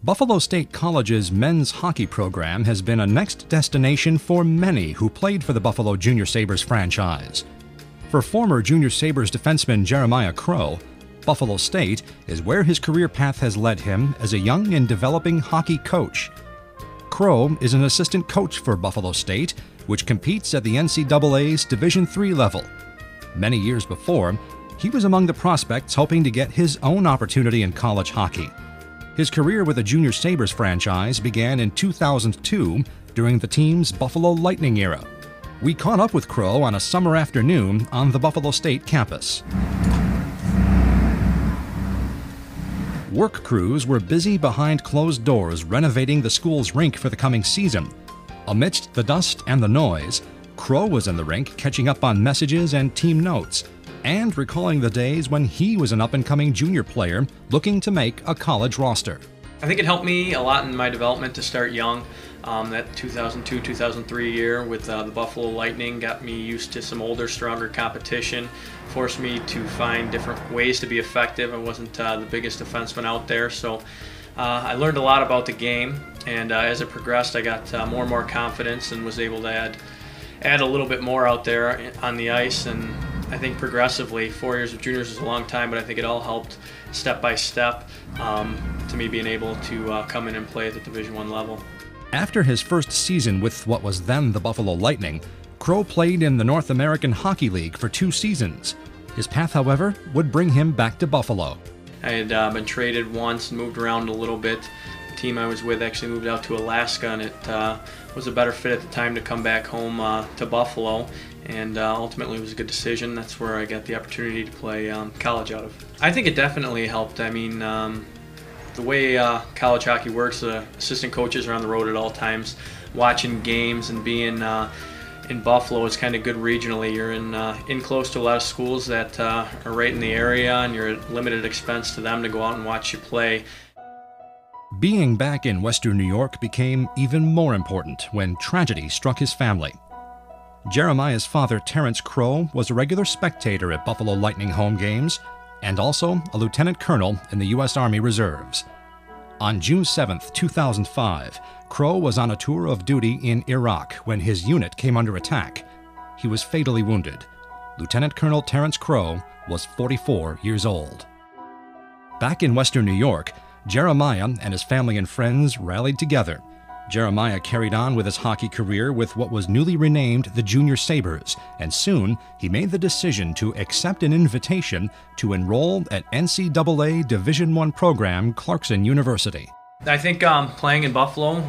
Buffalo State College's men's hockey program has been a next destination for many who played for the Buffalo Junior Sabres franchise. For former Junior Sabres defenseman Jeremiah Crowe, Buffalo State is where his career path has led him as a young and developing hockey coach. Crowe is an assistant coach for Buffalo State, which competes at the NCAA's Division III level. Many years before, he was among the prospects hoping to get his own opportunity in college hockey. His career with the Junior Sabres franchise began in 2002 during the team's Buffalo Lightning era. We caught up with Crowe on a summer afternoon on the Buffalo State campus. Work crews were busy behind closed doors renovating the school's rink for the coming season. Amidst the dust and the noise, Crowe was in the rink catching up on messages and team notes, and recalling the days when he was an up-and-coming junior player looking to make a college roster. I think it helped me a lot in my development to start young. That 2002-2003 year with the Buffalo Lightning got me used to some older, stronger competition, forced me to find different ways to be effective. I wasn't the biggest defenseman out there, so I learned a lot about the game, and as it progressed I got more and more confidence and was able to add a little bit more out there on the ice. And I think progressively, 4 years of juniors is a long time, but I think it all helped step by step to me being able to come in and play at the Division I level. After his first season with what was then the Buffalo Lightning, Crowe played in the North American Hockey League for 2 seasons. His path, however, would bring him back to Buffalo. I had been traded once and moved around a little bit. The team I was with actually moved out to Alaska, and it was a better fit at the time to come back home to Buffalo, and ultimately it was a good decision. That's where I got the opportunity to play college out of. I think it definitely helped. I mean, the way college hockey works, assistant coaches are on the road at all times, watching games, and being in Buffalo is kind of good regionally. You're in close to a lot of schools that are right in the area, and you're at limited expense to them to go out and watch you play. Being back in Western New York became even more important when tragedy struck his family. Jeremiah's father, Terrence Crowe, was a regular spectator at Buffalo Lightning home games and also a lieutenant colonel in the U.S. Army Reserves. On June 7, 2005, Crowe was on a tour of duty in Iraq when his unit came under attack. He was fatally wounded. Lieutenant Colonel Terrence Crowe was 44 years old. Back in Western New York, Jeremiah and his family and friends rallied together. Jeremiah carried on with his hockey career with what was newly renamed the Junior Sabres, and soon he made the decision to accept an invitation to enroll at NCAA Division I program Clarkson University. I think playing in Buffalo,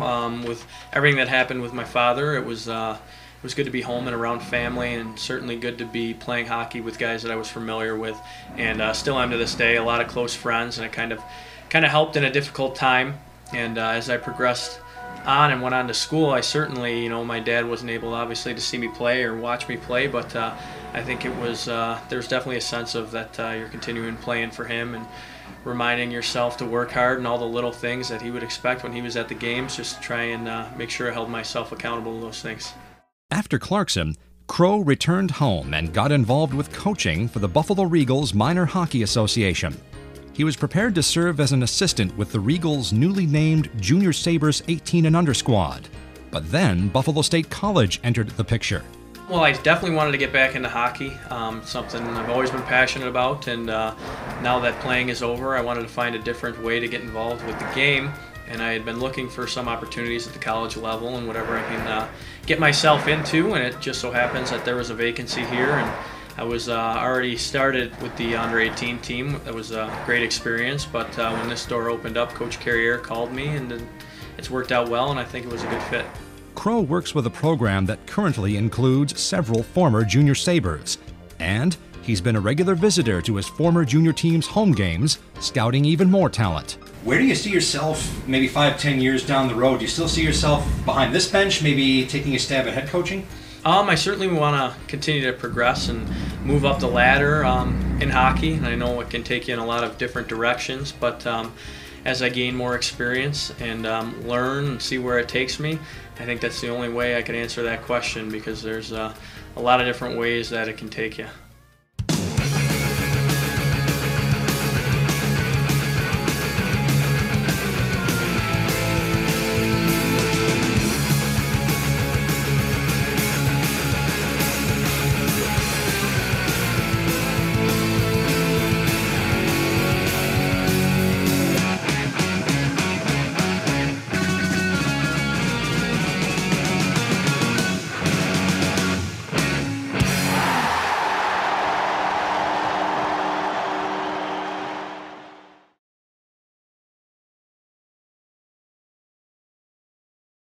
with everything that happened with my father, it was good to be home and around family, and certainly good to be playing hockey with guys that I was familiar with, and still am to this day. A lot of close friends, and it kind of helped in a difficult time. And as I progressed on and went on to school, I certainly, my dad wasn't able obviously to see me play or watch me play, but I think it was there's definitely a sense of that you're continuing playing for him and reminding yourself to work hard and all the little things that he would expect when he was at the games, just try and make sure I held myself accountable to those things. After Clarkson, Crowe returned home and got involved with coaching for the Buffalo Regals Minor Hockey Association. He was prepared to serve as an assistant with the Regals' newly named Junior Sabres 18 and under squad. But then Buffalo State College entered the picture. Well, I definitely wanted to get back into hockey, something I've always been passionate about, and now that playing is over, I wanted to find a different way to get involved with the game, and I had been looking for some opportunities at the college level and whatever I can get myself into, and it just so happens that there was a vacancy here, and I was already started with the under-18 team. That was a great experience, but when this door opened up, Coach Carrier called me, and it's worked out well, and I think it was a good fit. Crowe works with a program that currently includes several former Junior Sabres, and he's been a regular visitor to his former junior team's home games, scouting even more talent. Where do you see yourself maybe 5-10 years down the road? Do you still see yourself behind this bench, maybe taking a stab at head coaching? I certainly want to continue to progress and move up the ladder in hockey, and I know it can take you in a lot of different directions, but as I gain more experience and learn and see where it takes me, I think that's the only way I can answer that question, because there's a lot of different ways that it can take you.